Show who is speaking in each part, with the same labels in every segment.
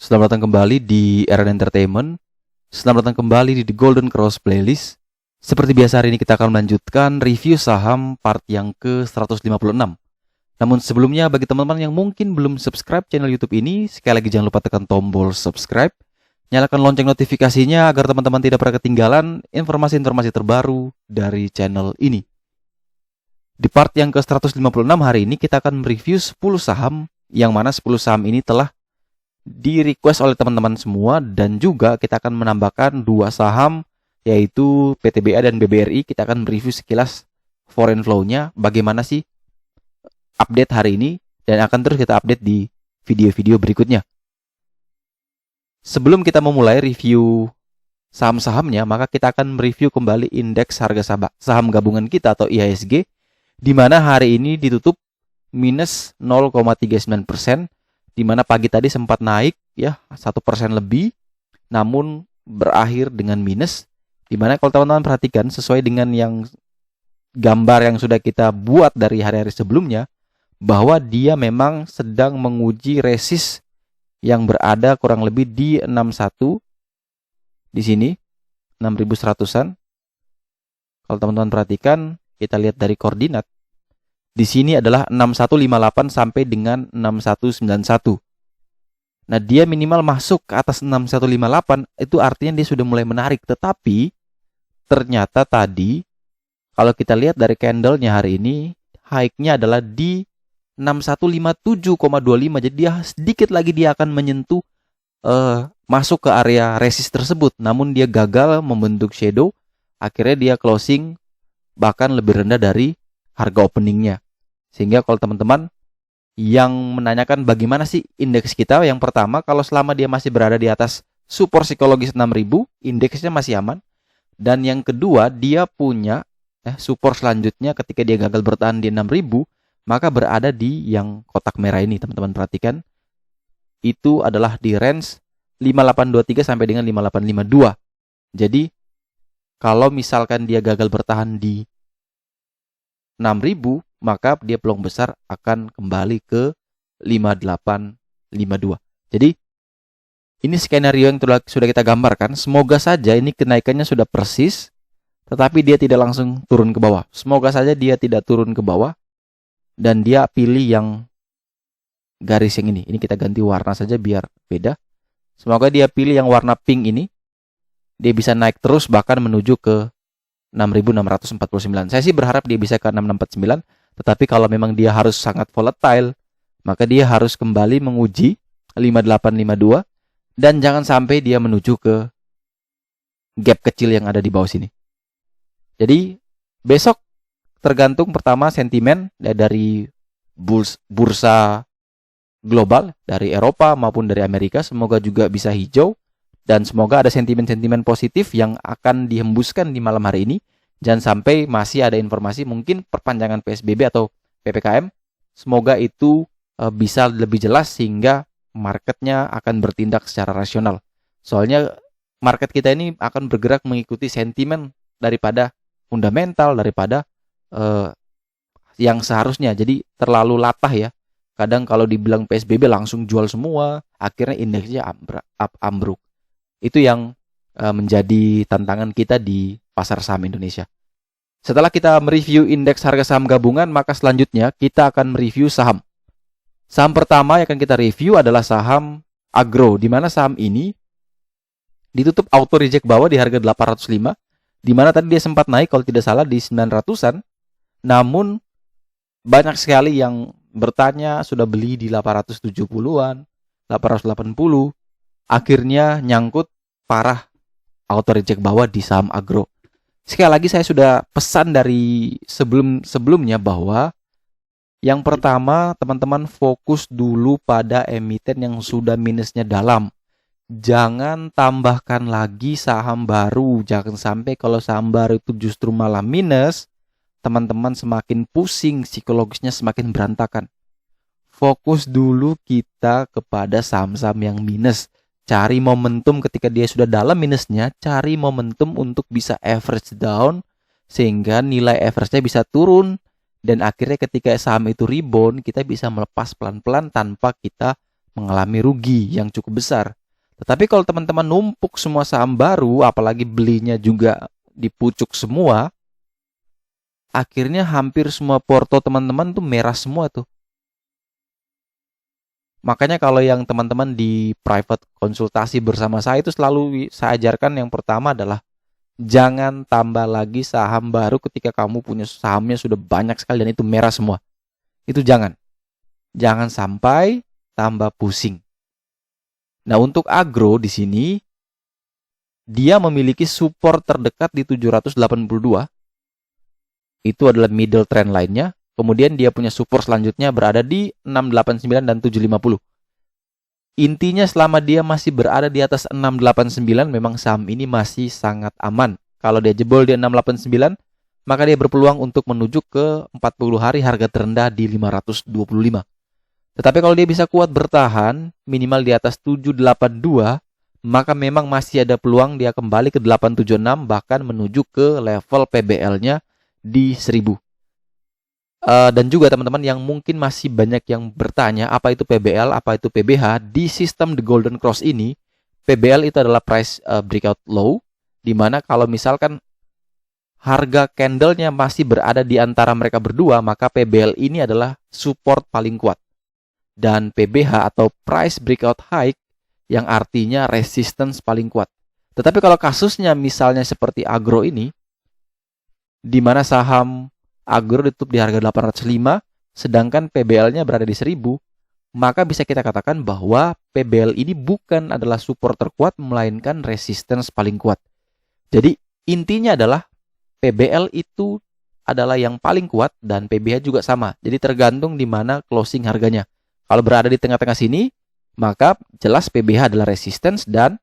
Speaker 1: Selamat datang kembali di Era Entertainment. Selamat datang kembali di The Golden Cross Playlist. Seperti biasa hari ini kita akan melanjutkan review saham part yang ke-156. Namun sebelumnya bagi teman-teman yang mungkin belum subscribe channel YouTube ini, sekali lagi jangan lupa tekan tombol subscribe. Nyalakan lonceng notifikasinya agar teman-teman tidak pernah ketinggalan informasi-informasi terbaru dari channel ini. Di part yang ke-156 hari ini kita akan mereview 10 saham, yang mana 10 saham ini telah di request oleh teman-teman semua, dan juga kita akan menambahkan 2 saham yaitu PTBA dan BBRI. Kita akan mereview sekilas foreign flow-nya, bagaimana sih update hari ini, dan akan terus kita update di video-video berikutnya. Sebelum kita memulai review saham-sahamnya, maka kita akan mereview kembali indeks harga saham gabungan kita atau IHSG, di mana hari ini ditutup minus 0,39%. Di mana pagi tadi sempat naik ya 1% lebih, namun berakhir dengan minus. Di mana kalau teman-teman perhatikan sesuai dengan yang gambar yang sudah kita buat dari hari-hari sebelumnya, bahwa dia memang sedang menguji resist yang berada kurang lebih di 61 di sini 6100-an. Kalau teman-teman perhatikan, kita lihat dari koordinat. Di sini adalah 6158 sampai dengan 6191. Nah, dia minimal masuk ke atas 6158, itu artinya dia sudah mulai menarik. Tetapi ternyata tadi kalau kita lihat dari candlenya hari ini, high-nya adalah di 6157,25. Jadi dia sedikit lagi dia akan menyentuh masuk ke area resist tersebut. Namun dia gagal membentuk shadow. Akhirnya dia closing bahkan lebih rendah dari harga openingnya. Sehingga kalau teman-teman yang menanyakan bagaimana sih indeks kita, yang pertama, kalau selama dia masih berada di atas support psikologis 6000, indeksnya masih aman. Dan yang kedua, dia punya support selanjutnya ketika dia gagal bertahan di 6000, maka berada di yang kotak merah ini. Teman-teman perhatikan, itu adalah di range 5823 sampai dengan 5852. Jadi kalau misalkan dia gagal bertahan di 6000, maka dia peluang besar akan kembali ke 5852. Jadi ini skenario yang sudah kita gambarkan. Semoga saja ini kenaikannya sudah persis, tetapi dia tidak langsung turun ke bawah. Semoga saja dia tidak turun ke bawah dan dia pilih yang garis yang ini. Ini kita ganti warna saja biar beda. Semoga dia pilih yang warna pink ini. Dia bisa naik terus bahkan menuju ke 6649. Saya sih berharap dia bisa ke 6649. Tetapi kalau memang dia harus sangat volatile, maka dia harus kembali menguji 5852 dan jangan sampai dia menuju ke gap kecil yang ada di bawah sini. Jadi besok tergantung pertama sentimen dari bursa global, dari Eropa maupun dari Amerika, semoga juga bisa hijau dan semoga ada sentimen-sentimen positif yang akan dihembuskan di malam hari ini. Jangan sampai masih ada informasi mungkin perpanjangan PSBB atau PPKM. Semoga itu bisa lebih jelas sehingga marketnya akan bertindak secara rasional. Soalnya market kita ini akan bergerak mengikuti sentimen daripada fundamental, daripada yang seharusnya. Jadi terlalu latah ya. Kadang kalau dibilang PSBB langsung jual semua, akhirnya indeksnya ambruk. Itu yang menjadi tantangan kita di pasar saham Indonesia. Setelah kita mereview indeks harga saham gabungan, maka selanjutnya kita akan mereview saham. Saham pertama yang akan kita review adalah saham Agro, di mana saham ini ditutup auto reject bawah di harga 805, di mana tadi dia sempat naik kalau tidak salah di 900-an. Namun banyak sekali yang bertanya sudah beli di 870-an, 880, akhirnya nyangkut parah auto reject bawah di saham Agro. Sekali lagi saya sudah pesan dari sebelumnya bahwa yang pertama teman-teman fokus dulu pada emiten yang sudah minusnya dalam. Jangan tambahkan lagi saham baru. Jangan sampai kalau saham baru itu justru malah minus, teman-teman semakin pusing, psikologisnya semakin berantakan. Fokus dulu kita kepada saham-saham yang minus. Cari momentum ketika dia sudah dalam minusnya, cari momentum untuk bisa average down sehingga nilai average-nya bisa turun dan akhirnya ketika saham itu rebound, kita bisa melepas pelan-pelan tanpa kita mengalami rugi yang cukup besar. Tetapi kalau teman-teman numpuk semua saham baru, apalagi belinya juga dipucuk semua, akhirnya hampir semua porto teman-teman tuh merah semua tuh. Makanya kalau yang teman-teman di private konsultasi bersama saya itu selalu saya ajarkan yang pertama adalah jangan tambah lagi saham baru ketika kamu punya sahamnya sudah banyak sekali dan itu merah semua. Itu jangan. Jangan sampai tambah pusing. Nah, untuk agro di sini dia memiliki support terdekat di 782. Itu adalah middle trend line-nya. Kemudian dia punya support selanjutnya berada di 689 dan 750. Intinya selama dia masih berada di atas 689, memang saham ini masih sangat aman. Kalau dia jebol di 689, maka dia berpeluang untuk menuju ke 40 hari harga terendah di 525. Tetapi kalau dia bisa kuat bertahan, minimal di atas 782, maka memang masih ada peluang dia kembali ke 876, bahkan menuju ke level PBL-nya di 1000. Dan juga teman-teman yang mungkin masih banyak yang bertanya apa itu PBL, apa itu PBH. Di sistem The Golden Cross ini, PBL itu adalah price breakout low, di mana kalau misalkan harga candlenya masih berada di antara mereka berdua, maka PBL ini adalah support paling kuat. Dan PBH atau price breakout high yang artinya resistance paling kuat. Tetapi kalau kasusnya misalnya seperti agro ini, di mana saham agro ditutup di harga 805, sedangkan PBL-nya berada di 1000, maka bisa kita katakan bahwa PBL ini bukan adalah support terkuat, melainkan resistance paling kuat. Jadi intinya adalah PBL itu adalah yang paling kuat dan PBH juga sama. Jadi tergantung di mana closing harganya. Kalau berada di tengah-tengah sini, maka jelas PBH adalah resistance dan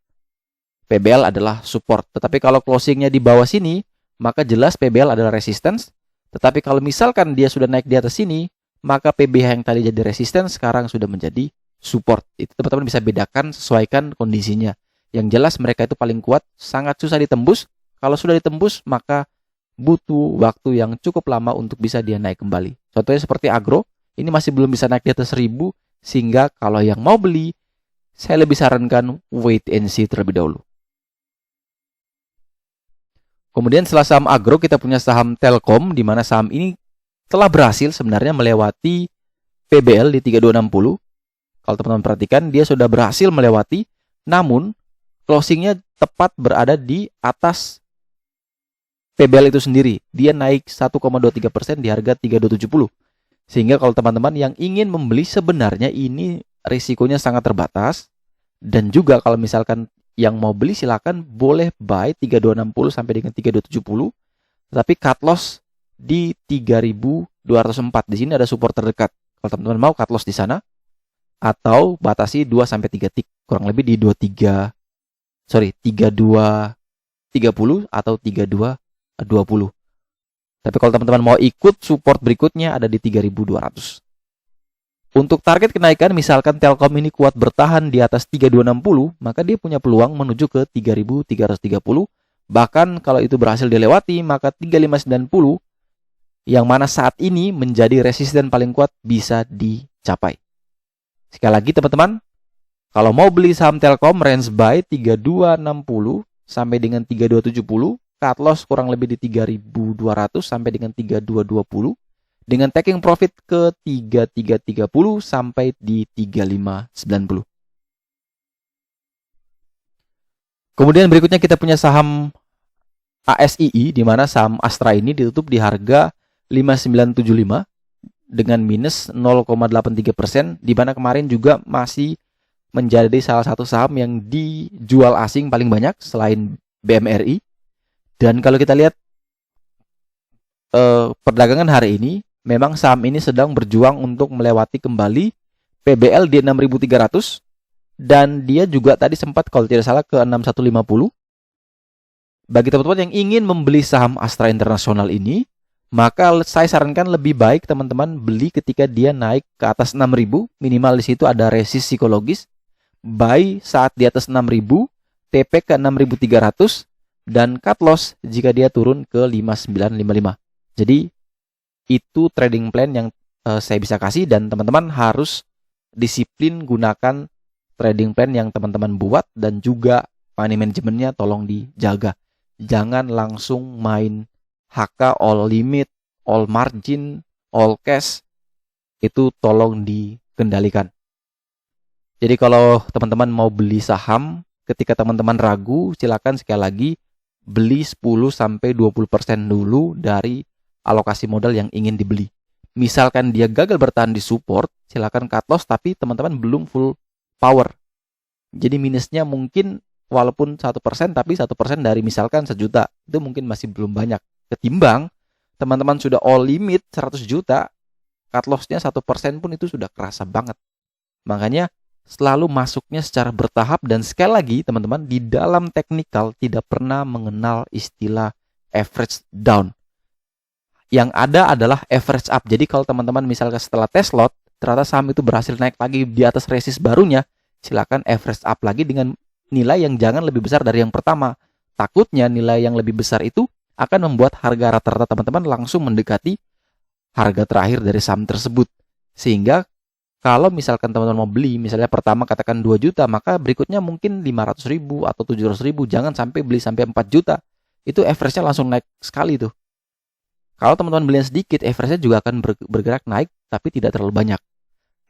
Speaker 1: PBL adalah support. Tetapi kalau closingnya di bawah sini, maka jelas PBL adalah resistance. Tetapi kalau misalkan dia sudah naik di atas sini, maka PBH yang tadi jadi resistance sekarang sudah menjadi support. Itu teman-teman bisa bedakan, sesuaikan kondisinya. Yang jelas mereka itu paling kuat, sangat susah ditembus. Kalau sudah ditembus, maka butuh waktu yang cukup lama untuk bisa dia naik kembali. Contohnya seperti agro, ini masih belum bisa naik di atas 1000, sehingga kalau yang mau beli, saya lebih sarankan wait and see terlebih dahulu. Kemudian setelah saham agro, kita punya saham Telkom, di mana saham ini telah berhasil sebenarnya melewati PBL di 3260. Kalau teman-teman perhatikan, dia sudah berhasil melewati, namun closingnya tepat berada di atas PBL itu sendiri. Dia naik 1,23% di harga 3270. Sehingga kalau teman-teman yang ingin membeli, sebenarnya ini risikonya sangat terbatas. Dan juga kalau misalkan yang mau beli silakan boleh buy 3260 sampai dengan 3270, tapi cut loss di 3204. Di sini ada support terdekat. Kalau teman-teman mau cut loss di sana atau batasi 2 sampai 3 tick, kurang lebih di 3230 atau 3220. Tapi kalau teman-teman mau ikut support berikutnya ada di 3200. Untuk target kenaikan, misalkan Telkom ini kuat bertahan di atas 3260, maka dia punya peluang menuju ke 3330. Bahkan kalau itu berhasil dilewati, maka 3590 yang mana saat ini menjadi resisten paling kuat bisa dicapai. Sekali lagi teman-teman, kalau mau beli saham Telkom range buy 3260 sampai dengan 3270, cut loss kurang lebih di 3200 sampai dengan 3220. Dengan taking profit ke 3330 sampai di 3590. Kemudian berikutnya kita punya saham ASII, di mana saham Astra ini ditutup di harga 5975 dengan minus 0,83%, di mana kemarin juga masih menjadi salah satu saham yang dijual asing paling banyak selain BMRI. Dan kalau kita lihat perdagangan hari ini, memang saham ini sedang berjuang untuk melewati kembali PBL di 6.300 dan dia juga tadi sempat kalau tidak salah ke 6150. Bagi teman-teman yang ingin membeli saham Astra Internasional ini, maka saya sarankan lebih baik teman-teman beli ketika dia naik ke atas 6.000, minimal di situ ada resist psikologis. Buy saat di atas 6.000, TP ke 6.300 dan cut loss jika dia turun ke 5955. Jadi itu trading plan yang saya bisa kasih dan teman-teman harus disiplin gunakan trading plan yang teman-teman buat, dan juga money manajemennya tolong dijaga. Jangan langsung main HK all limit, all margin, all cash. Itu tolong dikendalikan. Jadi kalau teman-teman mau beli saham, ketika teman-teman ragu, silakan sekali lagi beli 10-20% dulu dari alokasi modal yang ingin dibeli. Misalkan dia gagal bertahan di support, silakan cut loss, tapi teman-teman belum full power. Jadi minusnya mungkin walaupun 1%, tapi 1% dari misalkan 1 juta, itu mungkin masih belum banyak. Ketimbang teman-teman sudah all limit 100 juta, cut loss-nya 1% pun itu sudah kerasa banget. Makanya selalu masuknya secara bertahap, dan sekali lagi teman-teman, di dalam teknikal tidak pernah mengenal istilah average down. Yang ada adalah average up. Jadi kalau teman-teman misalkan setelah test lot ternyata saham itu berhasil naik lagi di atas resist barunya, silakan average up lagi dengan nilai yang jangan lebih besar dari yang pertama. Takutnya nilai yang lebih besar itu akan membuat harga rata-rata teman-teman langsung mendekati harga terakhir dari saham tersebut. Sehingga kalau misalkan teman-teman mau beli, misalnya pertama katakan 2 juta, maka berikutnya mungkin 500.000 atau 700.000. Jangan sampai beli sampai 4 juta. Itu average-nya langsung naik sekali tuh. Kalau teman-teman beli sedikit, average-nya juga akan bergerak naik, tapi tidak terlalu banyak.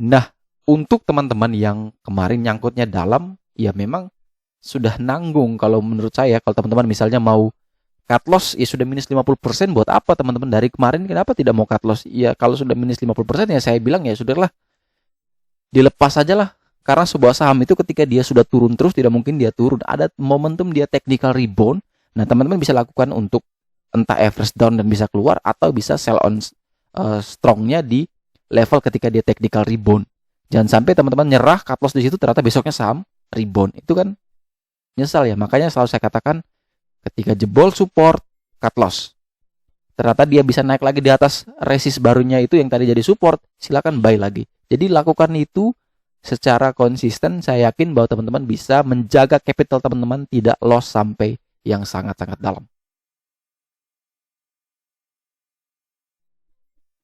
Speaker 1: Nah, untuk teman-teman yang kemarin nyangkutnya dalam, ya memang sudah nanggung. Kalau menurut saya, kalau teman-teman misalnya mau cut loss, ya sudah minus 50%, buat apa teman-teman dari kemarin, kenapa tidak mau cut loss? Ya kalau sudah minus 50%, ya saya bilang ya sudahlah, dilepas aja lah. Karena sebuah saham itu ketika dia sudah turun terus, tidak mungkin dia turun. Ada momentum dia technical rebound. Nah, teman-teman bisa lakukan untuk entah average down dan bisa keluar, atau bisa sell on strongnya di level ketika dia technical rebound. Jangan sampai teman-teman nyerah cut loss di situ, ternyata besoknya saham rebound. Itu kan nyesal ya. Makanya selalu saya katakan, ketika jebol support, cut loss. Ternyata dia bisa naik lagi di atas resist barunya itu yang tadi jadi support, silakan buy lagi. Jadi lakukan itu secara konsisten. Saya yakin bahwa teman-teman bisa menjaga capital teman-teman tidak loss sampai yang sangat-sangat dalam.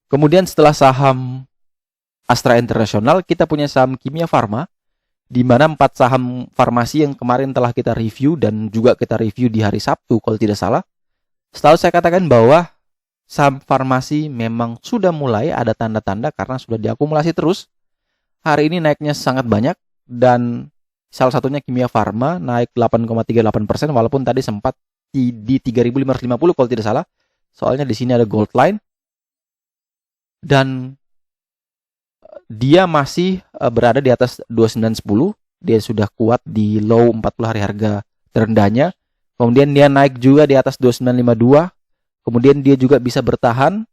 Speaker 1: Kemudian setelah saham Astra International, kita punya saham Kimia Farma, di mana 4 saham farmasi yang kemarin telah kita review dan juga kita review di hari Sabtu kalau tidak salah. Selalu saya katakan bahwa saham farmasi memang sudah mulai ada tanda-tanda karena sudah diakumulasi terus. Hari ini naiknya sangat banyak, dan salah satunya Kimia Farma naik 8,38%, walaupun tadi sempat di 3.550 kalau tidak salah. Soalnya di sini ada gold line. Dan dia masih berada di atas 2910. Dia sudah kuat di low 40 hari harga terendahnya. Kemudian dia naik juga di atas 2952. Kemudian dia juga bisa bertahan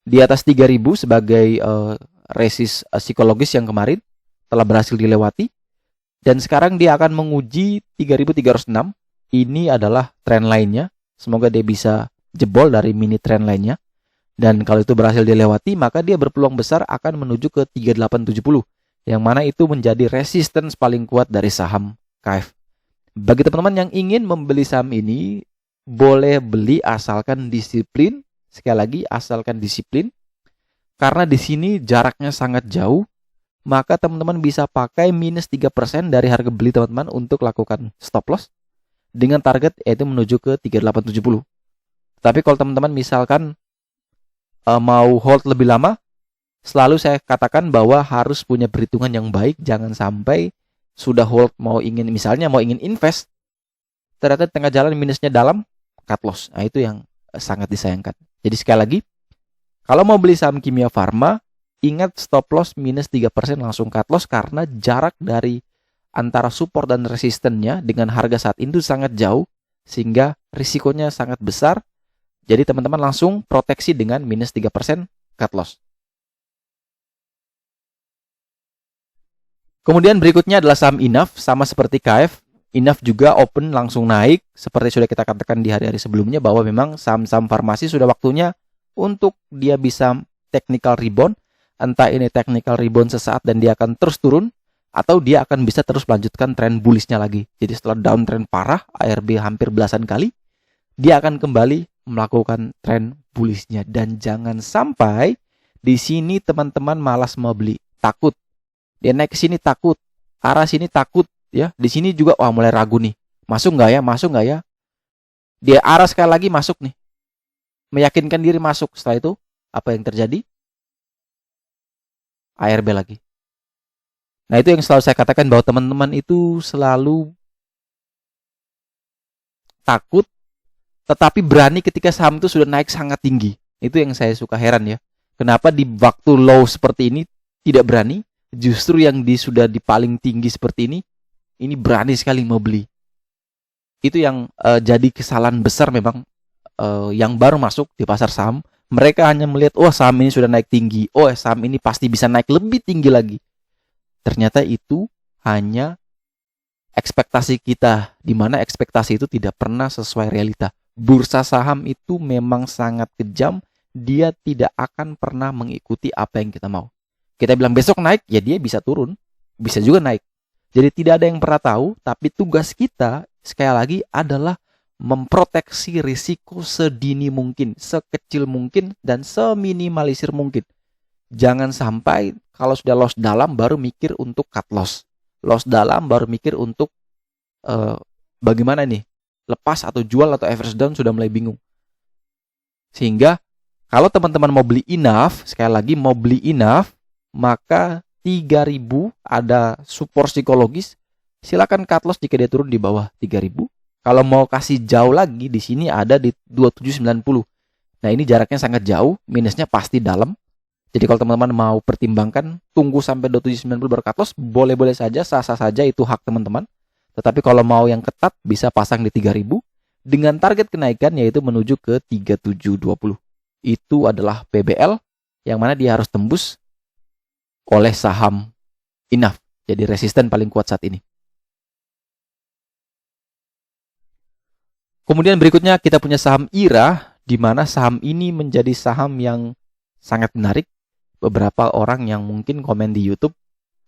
Speaker 1: di atas 3000 sebagai resist psikologis yang kemarin telah berhasil dilewati. Dan sekarang dia akan menguji 3306. Ini adalah trend lainnya. Semoga dia bisa jebol dari mini trend lainnya. Dan kalau itu berhasil dilewati, maka dia berpeluang besar akan menuju ke 3870. Yang mana itu menjadi resistance paling kuat dari saham KF. Bagi teman-teman yang ingin membeli saham ini, boleh beli asalkan disiplin. Sekali lagi, asalkan disiplin. Karena di sini jaraknya sangat jauh, maka teman-teman bisa pakai minus 3% dari harga beli teman-teman untuk lakukan stop loss dengan target yaitu menuju ke 3870. Tapi kalau teman-teman misalkan mau hold lebih lama, selalu saya katakan bahwa harus punya perhitungan yang baik. Jangan sampai sudah hold mau ingin invest, ternyata di tengah jalan minusnya dalam, cut loss. Nah, itu yang sangat disayangkan. Jadi sekali lagi, kalau mau beli saham Kimia Farma, ingat stop loss minus 3% langsung cut loss, karena jarak dari antara support dan resistennya dengan harga saat itu sangat jauh, sehingga risikonya sangat besar. Jadi teman-teman langsung proteksi dengan minus 3% cut loss. Kemudian berikutnya adalah saham Inaf, sama seperti KF. Inaf juga open langsung naik, seperti sudah kita katakan di hari-hari sebelumnya, bahwa memang saham-saham farmasi sudah waktunya untuk dia bisa technical rebound. Entah ini technical rebound sesaat dan dia akan terus turun, atau dia akan bisa terus melanjutkan tren bullishnya lagi. Jadi setelah downtrend parah, ARB hampir belasan kali, dia akan kembali melakukan tren bullishnya. Dan jangan sampai di sini teman-teman malas mau beli, takut Dia naik ke sini takut, arah sini takut, ya. Di sini juga wah mulai ragu nih. Masuk nggak ya? Masuk nggak ya? Dia arah sekali lagi masuk nih. Meyakinkan diri masuk. Setelah itu apa yang terjadi? ARB lagi. Nah, itu yang selalu saya katakan bahwa teman-teman itu selalu takut tetapi berani ketika saham itu sudah naik sangat tinggi. Itu yang saya suka heran ya. Kenapa di waktu low seperti ini tidak berani? Justru yang sudah di paling tinggi seperti ini berani sekali mau beli. Itu yang jadi kesalahan besar memang yang baru masuk di pasar saham. Mereka hanya melihat, oh saham ini sudah naik tinggi, oh saham ini pasti bisa naik lebih tinggi lagi. Ternyata itu hanya ekspektasi kita, di mana ekspektasi itu tidak pernah sesuai realita. Bursa saham itu memang sangat kejam, dia tidak akan pernah mengikuti apa yang kita mau. Kita bilang besok naik, ya dia bisa turun, bisa juga naik. Jadi tidak ada yang pernah tahu, tapi tugas kita sekali lagi adalah memproteksi risiko sedini mungkin, sekecil mungkin, dan seminimalisir mungkin. Jangan sampai kalau sudah loss dalam baru mikir untuk cut loss. Loss dalam baru mikir untuk bagaimana nih, lepas atau jual atau average down sudah mulai bingung. Sehingga kalau teman-teman mau beli enough, sekali lagi mau beli enough, maka 3.000 ada support psikologis, silakan cut loss jika dia turun di bawah 3.000. Kalau mau kasih jauh lagi, di sini ada di 2790. Nah, ini jaraknya sangat jauh, minusnya pasti dalam. Jadi kalau teman-teman mau pertimbangkan, tunggu sampai 2790 baru cut loss, boleh-boleh saja, sah-sah saja, itu hak teman-teman. Tetapi kalau mau yang ketat, bisa pasang di 3.000 dengan target kenaikan yaitu menuju ke 3720. Itu adalah PBL yang mana dia harus tembus oleh saham enough. Jadi resisten paling kuat saat ini. Kemudian berikutnya kita punya saham IRA, di mana saham ini menjadi saham yang sangat menarik. Beberapa orang yang mungkin komen di YouTube,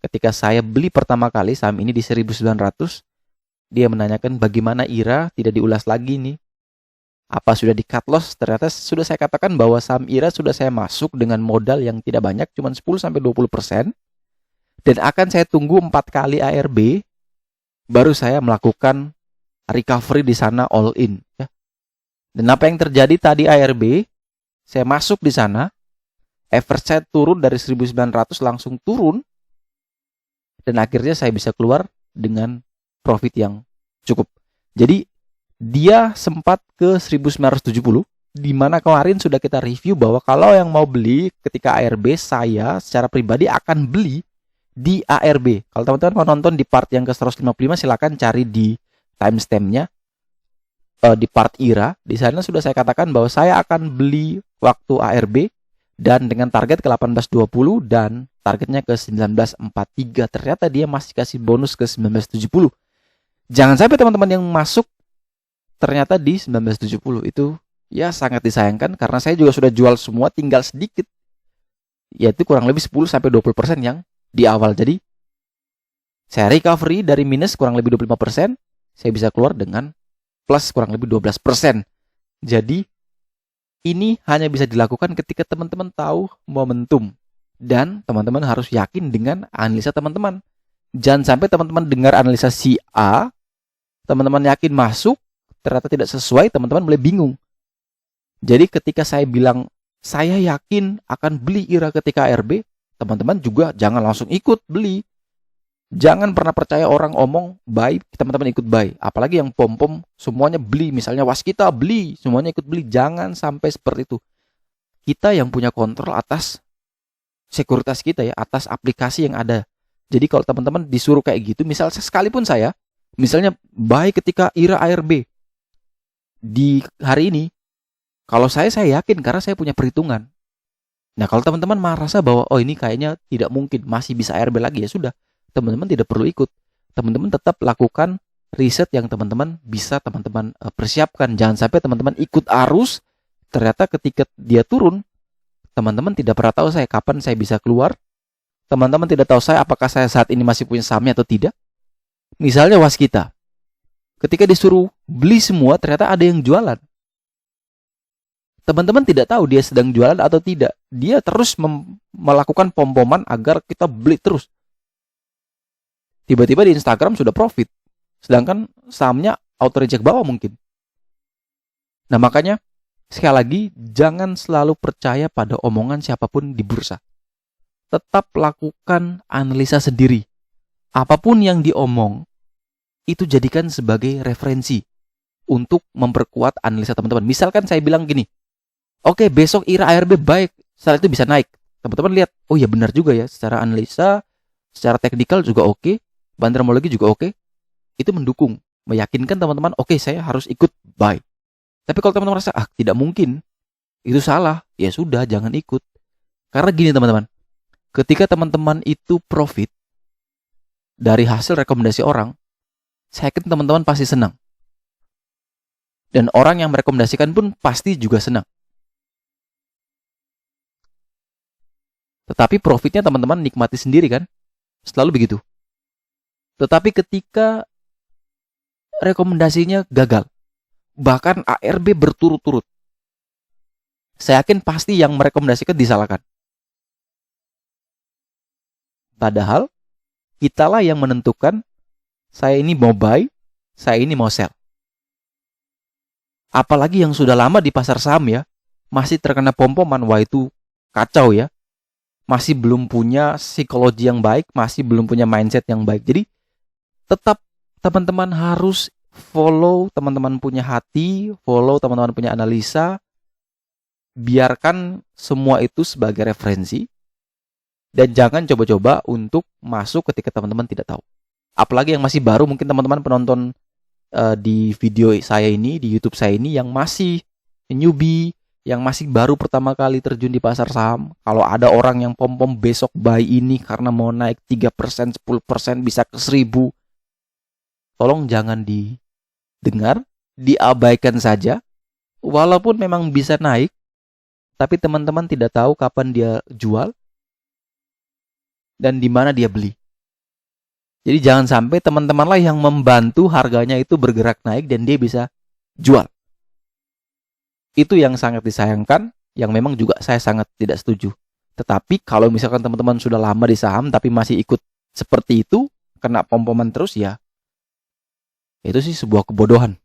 Speaker 1: ketika saya beli pertama kali saham ini di 1.900, dia menanyakan bagaimana IRA, tidak diulas lagi nih. Apa sudah di cut loss? Ternyata sudah saya katakan bahwa saham IRA sudah saya masuk dengan modal yang tidak banyak, cuma 10-20%. Dan akan saya tunggu 4 kali ARB, baru saya melakukan recovery di sana all in. Ya. Dan apa yang terjadi tadi ARB, saya masuk di sana, average saya turun dari 1.900 langsung turun, dan akhirnya saya bisa keluar dengan profit yang cukup. Jadi dia sempat ke 1.970, di mana kemarin sudah kita review bahwa kalau yang mau beli ketika ARB, saya secara pribadi akan beli di ARB. Kalau teman-teman mau nonton di part yang ke 155, silakan cari di timestamp-nya di part IRA. Di sana sudah saya katakan bahwa saya akan beli waktu ARB dan dengan target ke 18.20 dan targetnya ke 19.43. Ternyata dia masih kasih bonus ke 19.70. Jangan sampai teman-teman yang masuk ternyata di 19.70. Itu ya sangat disayangkan karena saya juga sudah jual semua, tinggal sedikit. Yaitu kurang lebih 10-20% yang di awal. Jadi saya recovery dari minus kurang lebih 25%, saya bisa keluar dengan plus kurang lebih 12%. Jadi ini hanya bisa dilakukan ketika teman-teman tahu momentum. Dan teman-teman harus yakin dengan analisa teman-teman. Jangan sampai teman-teman dengar analisa si A, teman-teman yakin masuk, ternyata tidak sesuai, teman-teman mulai bingung. Jadi ketika saya bilang, saya yakin akan beli IRA ketika ARB, teman-teman juga jangan langsung ikut beli. Jangan pernah percaya orang omong buy, teman-teman ikut buy. Apalagi yang pom-pom semuanya beli. Misalnya Waskita beli, semuanya ikut beli. Jangan sampai seperti itu. Kita yang punya kontrol atas sekuritas kita ya, atas aplikasi yang ada. Jadi kalau teman-teman disuruh kayak gitu, sekalipun saya, misalnya buy ketika IRA ARB di hari ini, kalau saya yakin karena saya punya perhitungan. Nah kalau teman-teman merasa bahwa oh ini kayaknya tidak mungkin, masih bisa ARB lagi, ya sudah. Teman-teman tidak perlu ikut. Teman-teman tetap lakukan riset yang teman-teman bisa teman-teman persiapkan. Jangan sampai teman-teman ikut arus, ternyata ketika dia turun, teman-teman tidak pernah tahu saya kapan saya bisa keluar. Teman-teman tidak tahu saya apakah saya saat ini masih punya sahamnya atau tidak. Misalnya Waskita. Ketika disuruh beli semua, ternyata ada yang jualan. Teman-teman tidak tahu dia sedang jualan atau tidak. Dia terus melakukan pom-poman agar kita beli terus. Tiba-tiba di Instagram sudah profit, sedangkan sahamnya auto reject bawah mungkin. Nah makanya sekali lagi jangan selalu percaya pada omongan siapapun di bursa. Tetap lakukan analisa sendiri. Apapun yang diomong itu jadikan sebagai referensi untuk memperkuat analisa teman-teman. Misalkan saya bilang gini, oke, besok IRA ARB baik, setelah itu bisa naik. Teman-teman lihat, oh ya benar juga ya, secara analisa, secara teknikal juga oke, bantermologi juga oke. Itu mendukung, meyakinkan teman-teman, oke, saya harus ikut buy. Tapi kalau teman-teman merasa, tidak mungkin, itu salah, ya sudah, jangan ikut. Karena gini teman-teman, ketika teman-teman itu profit dari hasil rekomendasi orang, saya yakin teman-teman pasti senang. Dan orang yang merekomendasikan pun pasti juga senang. Tetapi profitnya teman-teman nikmati sendiri kan? Selalu begitu. Tetapi ketika rekomendasinya gagal, bahkan ARB berturut-turut, saya yakin pasti yang merekomendasikan disalahkan. Padahal kitalah yang menentukan saya ini mau buy, saya ini mau sell. Apalagi yang sudah lama di pasar saham ya, masih terkena pom-poman, wah itu kacau ya. Masih belum punya psikologi yang baik, masih belum punya mindset yang baik. Jadi tetap teman-teman harus follow teman-teman punya hati, follow teman-teman punya analisa. Biarkan semua itu sebagai referensi. Dan jangan coba-coba untuk masuk ketika teman-teman tidak tahu. Apalagi yang masih baru, mungkin teman-teman penonton di video saya ini, di YouTube saya ini yang masih newbie, yang masih baru pertama kali terjun di pasar saham. Kalau ada orang yang pom-pom besok buy ini karena mau naik 3%, 10% bisa ke 1000. Tolong jangan didengar, diabaikan saja. Walaupun memang bisa naik, tapi teman-teman tidak tahu kapan dia jual dan di mana dia beli. Jadi jangan sampai teman-temanlah yang membantu harganya itu bergerak naik dan dia bisa jual. Itu yang sangat disayangkan, yang memang juga saya sangat tidak setuju. Tetapi kalau misalkan teman-teman sudah lama di saham tapi masih ikut seperti itu, kena pom-poman terus ya, itu sih sebuah kebodohan.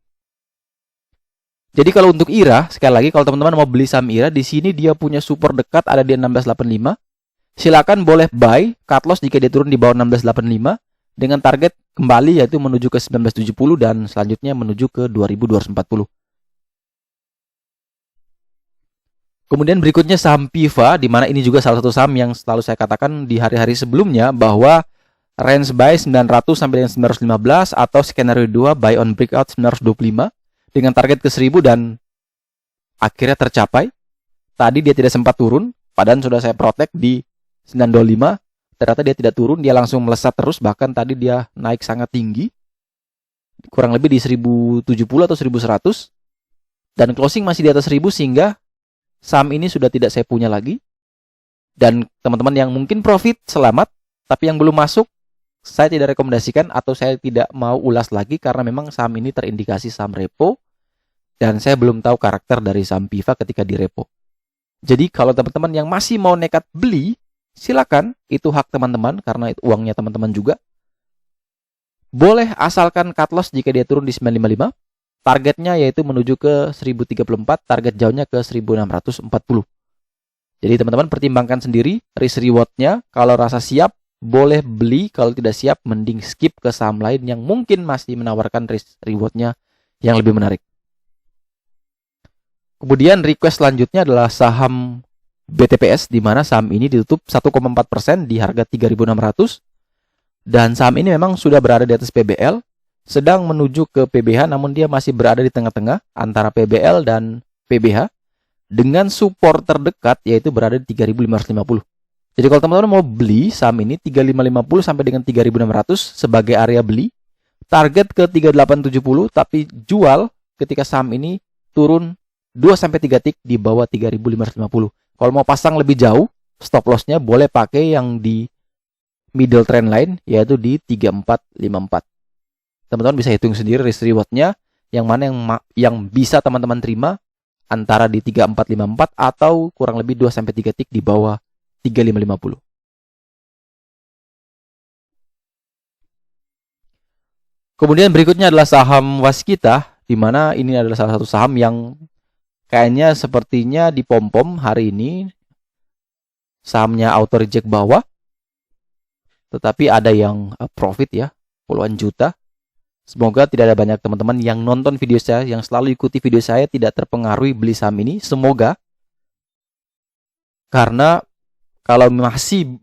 Speaker 1: Jadi kalau untuk IRA, sekali lagi kalau teman-teman mau beli saham IRA, di sini dia punya support dekat ada di 1685. Silakan boleh buy, cut loss jika dia turun di bawah 1685 dengan target kembali yaitu menuju ke 1970 dan selanjutnya menuju ke 2240. Kemudian berikutnya saham PIVA, di mana ini juga salah satu saham yang selalu saya katakan di hari-hari sebelumnya bahwa range buy 900 sampai dengan 915 atau skenario 2 buy on breakout 925 dengan target ke 1000 dan akhirnya tercapai. Tadi dia tidak sempat turun, padahal sudah saya protect di 925. Ternyata dia tidak turun, dia langsung melesat terus, bahkan tadi dia naik sangat tinggi. Kurang lebih di 1070 atau 1100. Dan closing masih di atas 1000 sehingga saham ini sudah tidak saya punya lagi. Dan teman-teman yang mungkin profit, selamat. Tapi yang belum masuk, saya tidak rekomendasikan atau saya tidak mau ulas lagi karena memang saham ini terindikasi saham repo. Dan saya belum tahu karakter dari saham PIVA ketika di repo. Jadi kalau teman-teman yang masih mau nekat beli, silakan, itu hak teman-teman karena itu uangnya teman-teman juga. Boleh asalkan cut loss jika dia turun di 955. Targetnya yaitu menuju ke 1034, target jauhnya ke 1640. Jadi teman-teman pertimbangkan sendiri risk reward-nya. Kalau rasa siap, boleh beli. Kalau tidak siap, mending skip ke saham lain yang mungkin masih menawarkan risk reward-nya yang lebih menarik. Kemudian request selanjutnya adalah saham BTPS, di mana saham ini ditutup 1,4% di harga 3.600. Dan saham ini memang sudah berada di atas PBL, sedang menuju ke PBH, namun dia masih berada di tengah-tengah antara PBL dan PBH dengan support terdekat yaitu berada di 3.550. Jadi kalau teman-teman mau beli saham ini 3.550 sampai dengan 3.600 sebagai area beli, target ke 3.870 tapi jual ketika saham ini turun 2 sampai 3 tick di bawah 3.550. Kalau mau pasang lebih jauh, stop loss-nya boleh pakai yang di middle trend line yaitu di 3454. Teman-teman bisa hitung sendiri risk reward-nya yang mana yang bisa teman-teman terima antara di 3454 atau kurang lebih 2 sampai 3 tick di bawah 3550. Kemudian berikutnya adalah saham Waskita, di mana ini adalah salah satu saham yang kayaknya sepertinya dipom-pom hari ini. Sahamnya auto reject bawah, tetapi ada yang profit ya, puluhan juta. Semoga tidak ada banyak teman-teman yang nonton video saya, yang selalu ikuti video saya, tidak terpengaruhi beli saham ini. Semoga, karena kalau masih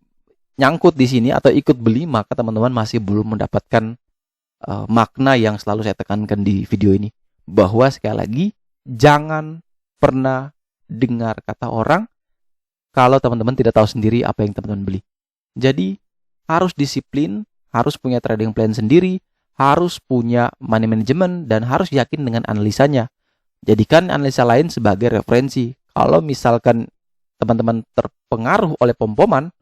Speaker 1: nyangkut di sini atau ikut beli, maka teman-teman masih belum mendapatkan makna yang selalu saya tekankan di video ini, bahwa sekali lagi jangan pernah dengar kata orang kalau teman-teman tidak tahu sendiri apa yang teman-teman beli. Jadi harus disiplin, harus punya trading plan sendiri, harus punya money management, dan harus yakin dengan analisanya. Jadikan analisa lain sebagai referensi. Kalau misalkan teman-teman terpengaruh oleh pom-poman,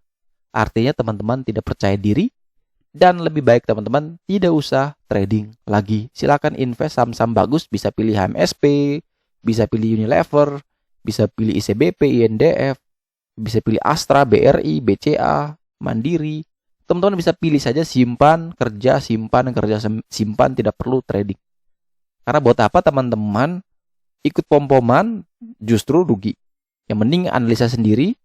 Speaker 1: artinya teman-teman tidak percaya diri, dan lebih baik teman-teman tidak usah trading lagi. Silakan invest saham-saham bagus, bisa pilih HMSP, bisa pilih Unilever, bisa pilih ICBP, INDF, bisa pilih Astra, BRI, BCA, Mandiri. Teman-teman bisa pilih saja simpan, kerja, simpan, tidak perlu trading. Karena buat apa teman-teman ikut pom-poman justru rugi. Yang mending analisa sendiri,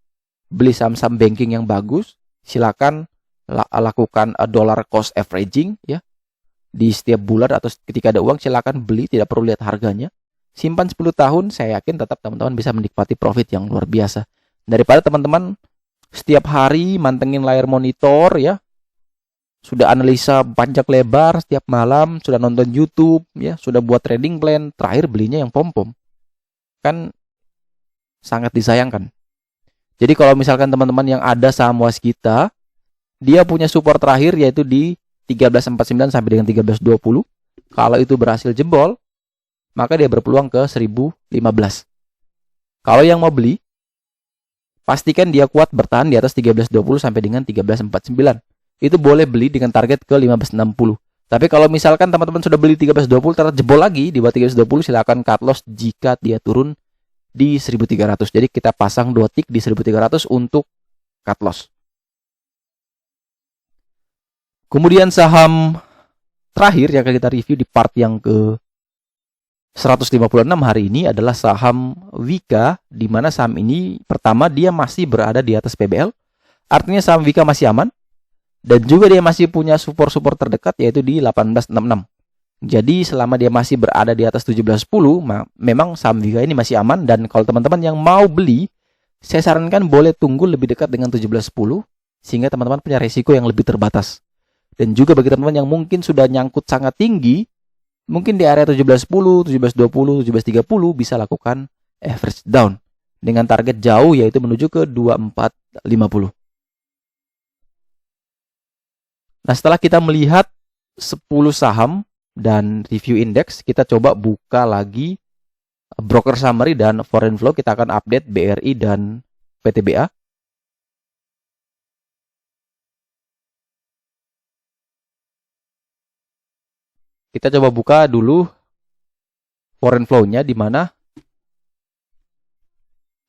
Speaker 1: beli saham-saham banking yang bagus, silakan lakukan dollar cost averaging ya. Di setiap bulan atau ketika ada uang silakan beli, tidak perlu lihat harganya. Simpan 10 tahun, saya yakin tetap teman-teman bisa menikmati profit yang luar biasa. Daripada teman-teman setiap hari mantengin layar monitor ya. Sudah analisa panjang lebar setiap malam, sudah nonton YouTube ya, sudah buat trading plan, terakhir belinya yang pom-pom. Kan sangat disayangkan. Jadi kalau misalkan teman-teman yang ada saham Waskita, dia punya support terakhir yaitu di 1349 sampai dengan 1320. Kalau itu berhasil jebol, maka dia berpeluang ke 1015. Kalau yang mau beli, pastikan dia kuat bertahan di atas 1320 sampai dengan 1349. Itu boleh beli dengan target ke 1560. Tapi kalau misalkan teman-teman sudah beli 1320 ternyata jebol lagi di bawah 1320, silakan cut loss jika dia turun di 1300. Jadi kita pasang 2 tick di 1300 untuk cut loss. Kemudian saham terakhir yang akan kita review di part yang ke 156 hari ini adalah saham Wika, di mana saham ini pertama dia masih berada di atas PBL. Artinya saham Wika masih aman, dan juga dia masih punya support terdekat yaitu di 1866. Jadi selama dia masih berada di atas 1710, memang saham Wika ini masih aman. Dan kalau teman-teman yang mau beli, saya sarankan boleh tunggu lebih dekat dengan 1710, sehingga teman-teman punya resiko yang lebih terbatas. Dan juga bagi teman-teman yang mungkin sudah nyangkut sangat tinggi, mungkin di area 1710, 1720, 1730 bisa lakukan average down dengan target jauh yaitu menuju ke 2450. Nah, setelah kita melihat 10 saham dan review indeks, kita coba buka lagi broker summary dan foreign flow. Kita akan update BRI dan PTBA. Kita coba buka dulu foreign flow-nya, di mana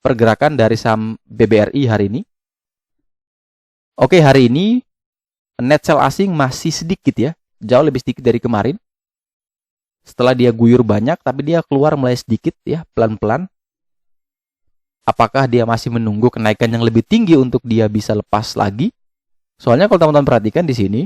Speaker 1: pergerakan dari saham BBRI hari ini. Oke, hari ini net sell asing masih sedikit ya, jauh lebih sedikit dari kemarin. Setelah dia guyur banyak, tapi dia keluar mulai sedikit ya, pelan-pelan. Apakah dia masih menunggu kenaikan yang lebih tinggi untuk dia bisa lepas lagi? Soalnya kalau teman-teman perhatikan di sini,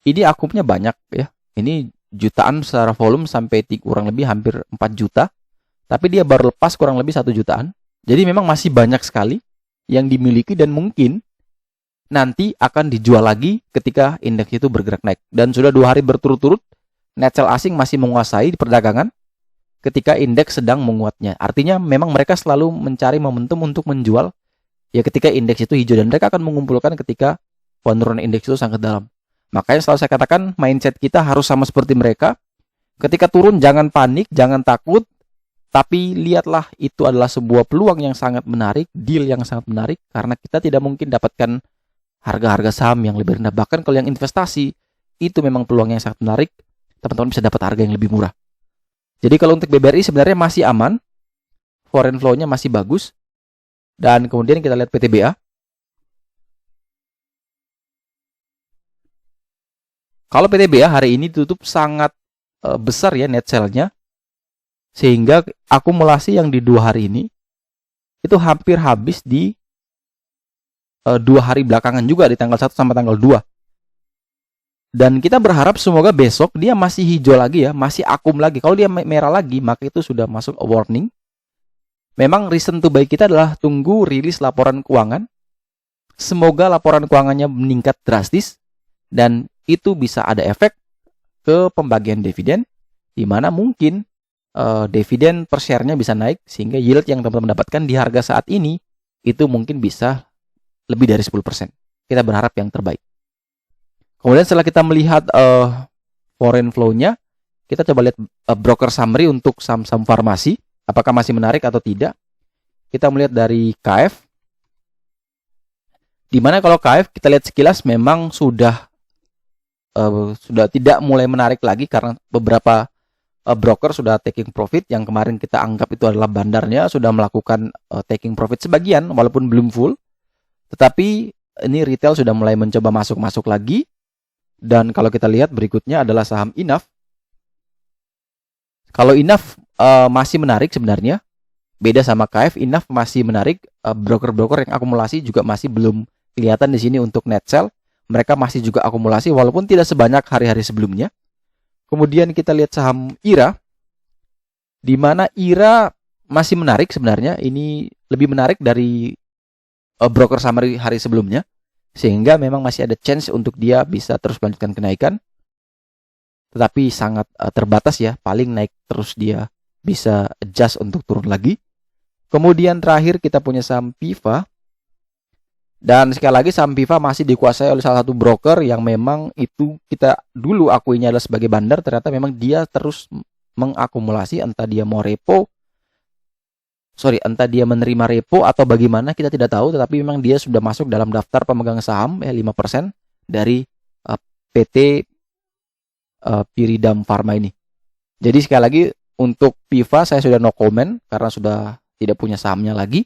Speaker 1: ini akumnya banyak ya. Ini jutaan secara volume sampai kurang lebih hampir 4 juta. Tapi dia baru lepas kurang lebih 1 jutaan. Jadi memang masih banyak sekali yang dimiliki dan mungkin nanti akan dijual lagi ketika indeks itu bergerak naik. Dan sudah 2 hari berturut-turut net sell asing masih menguasai di perdagangan ketika indeks sedang menguatnya. Artinya memang mereka selalu mencari momentum untuk menjual ya ketika indeks itu hijau, dan mereka akan mengumpulkan ketika penurunan indeks itu sangat dalam. Makanya selalu saya katakan mindset kita harus sama seperti mereka. Ketika turun jangan panik, jangan takut, tapi lihatlah itu adalah sebuah peluang yang sangat menarik, deal yang sangat menarik, karena kita tidak mungkin dapatkan harga-harga saham yang lebih rendah. Bahkan kalau yang investasi, itu memang peluang yang sangat menarik, teman-teman bisa dapat harga yang lebih murah. Jadi kalau untuk BBRI sebenarnya masih aman, foreign flow-nya masih bagus, dan kemudian kita lihat PTBA. Kalau PTBA hari ini tutup sangat besar ya net sell-nya, sehingga akumulasi yang di 2 hari ini itu hampir habis di 2 hari belakangan juga, di tanggal 1 sampai tanggal 2. Dan kita berharap semoga besok dia masih hijau lagi ya, masih akum lagi. Kalau dia merah lagi, maka itu sudah masuk warning. Memang reason to buy kita adalah tunggu rilis laporan keuangan. Semoga laporan keuangannya meningkat drastis, dan itu bisa ada efek ke pembagian dividen, di mana mungkin dividen per share-nya bisa naik, sehingga yield yang teman-teman dapatkan di harga saat ini itu mungkin bisa lebih dari 10%. Kita berharap yang terbaik. Kemudian setelah kita melihat foreign flow-nya, kita coba lihat broker summary untuk saham-saham farmasi, apakah masih menarik atau tidak. Kita melihat dari KF, di mana kalau KF kita lihat sekilas memang sudah tidak mulai menarik lagi, karena beberapa broker sudah taking profit. Yang kemarin kita anggap itu adalah bandarnya sudah melakukan taking profit sebagian walaupun belum full, tetapi ini retail sudah mulai mencoba masuk lagi. Dan kalau kita lihat berikutnya adalah saham Inaf. Kalau Inaf masih menarik sebenarnya, beda sama KF, Inaf masih menarik. Broker-broker yang akumulasi juga masih belum kelihatan di sini untuk net sell. Mereka masih juga akumulasi walaupun tidak sebanyak hari-hari sebelumnya. Kemudian kita lihat saham IRA, di mana IRA masih menarik sebenarnya. Ini lebih menarik dari broker summary hari sebelumnya, sehingga memang masih ada chance untuk dia bisa terus melanjutkan kenaikan. Tetapi sangat terbatas ya, paling naik terus dia bisa adjust untuk turun lagi. Kemudian terakhir kita punya saham PIVA. Dan sekali lagi saham PIVA masih dikuasai oleh salah satu broker yang memang itu kita dulu akuinya adalah sebagai bandar. Ternyata memang dia terus mengakumulasi, entah dia mau entah dia menerima repo atau bagaimana kita tidak tahu, tetapi memang dia sudah masuk dalam daftar pemegang saham ya 5% dari PT Pyridam Pharma ini. Jadi sekali lagi untuk PIVA saya sudah no comment karena sudah tidak punya sahamnya lagi.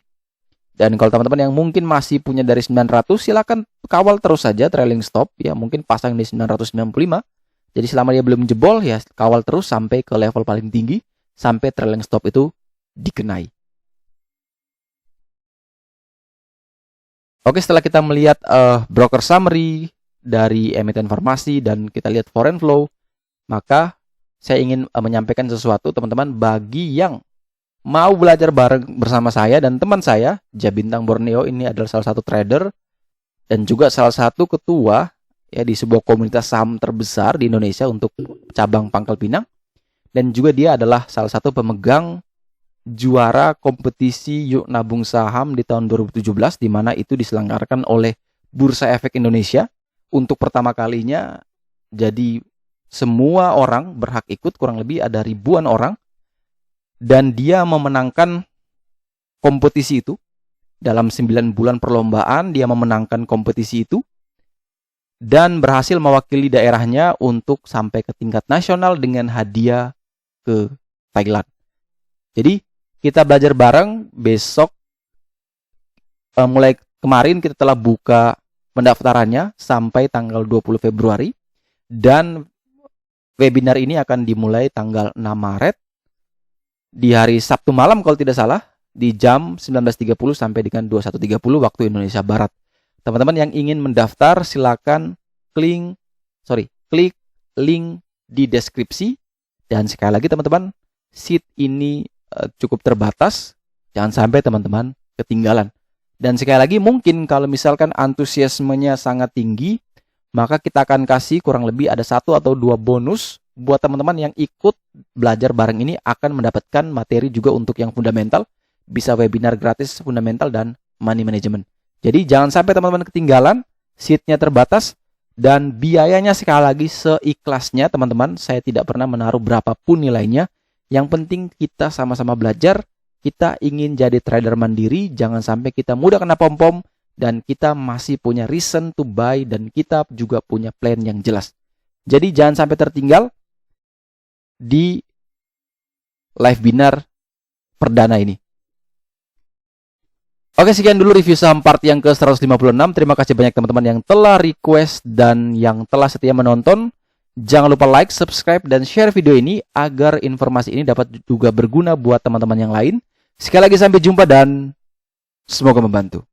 Speaker 1: Dan kalau teman-teman yang mungkin masih punya dari 900, silakan kawal terus saja trailing stop ya, mungkin pasang di 995. Jadi selama dia belum jebol ya kawal terus sampai ke level paling tinggi, sampai trailing stop itu dikenai. Oke, setelah kita melihat broker summary dari emiten farmasi dan kita lihat foreign flow, maka saya ingin menyampaikan sesuatu teman-teman bagi yang mau belajar bareng bersama saya dan teman saya, Jabintang Borneo. Ini adalah salah satu trader dan juga salah satu ketua ya di sebuah komunitas saham terbesar di Indonesia untuk cabang Pangkal Pinang, dan juga dia adalah salah satu pemegang juara kompetisi Yuk Nabung Saham di tahun 2017, di mana itu diselenggarakan oleh Bursa Efek Indonesia untuk pertama kalinya. Jadi semua orang berhak ikut, kurang lebih ada ribuan orang, dan dia memenangkan kompetisi itu. Dalam 9 bulan perlombaan dia memenangkan kompetisi itu dan berhasil mewakili daerahnya untuk sampai ke tingkat nasional dengan hadiah ke Thailand. Jadi kita belajar bareng. Besok mulai kemarin kita telah buka pendaftarannya sampai tanggal 20 Februari dan webinar ini akan dimulai tanggal 6 Maret di hari Sabtu malam kalau tidak salah, di jam 19.30 sampai dengan 21.30 waktu Indonesia Barat. Teman-teman yang ingin mendaftar silakan klik link di deskripsi. Dan sekali lagi teman-teman, seat ini cukup terbatas, jangan sampai teman-teman ketinggalan. Dan sekali lagi mungkin kalau misalkan antusiasmenya sangat tinggi, maka kita akan kasih kurang lebih ada 1 atau 2 bonus buat teman-teman yang ikut belajar bareng ini, akan mendapatkan materi juga untuk yang fundamental, bisa webinar gratis fundamental dan money management. Jadi jangan sampai teman-teman ketinggalan, seatnya terbatas dan biayanya sekali lagi seikhlasnya teman-teman. Saya tidak pernah menaruh berapapun nilainya. Yang penting kita sama-sama belajar, kita ingin jadi trader mandiri, jangan sampai kita mudah kena pom-pom, dan kita masih punya reason to buy, dan kita juga punya plan yang jelas. Jadi jangan sampai tertinggal di live binar perdana ini. Oke, sekian dulu review saham part yang ke-156. Terima kasih banyak teman-teman yang telah request dan yang telah setia menonton. Jangan lupa like, subscribe, dan share video ini agar informasi ini dapat juga berguna buat teman-teman yang lain. Sekali lagi sampai jumpa dan semoga membantu.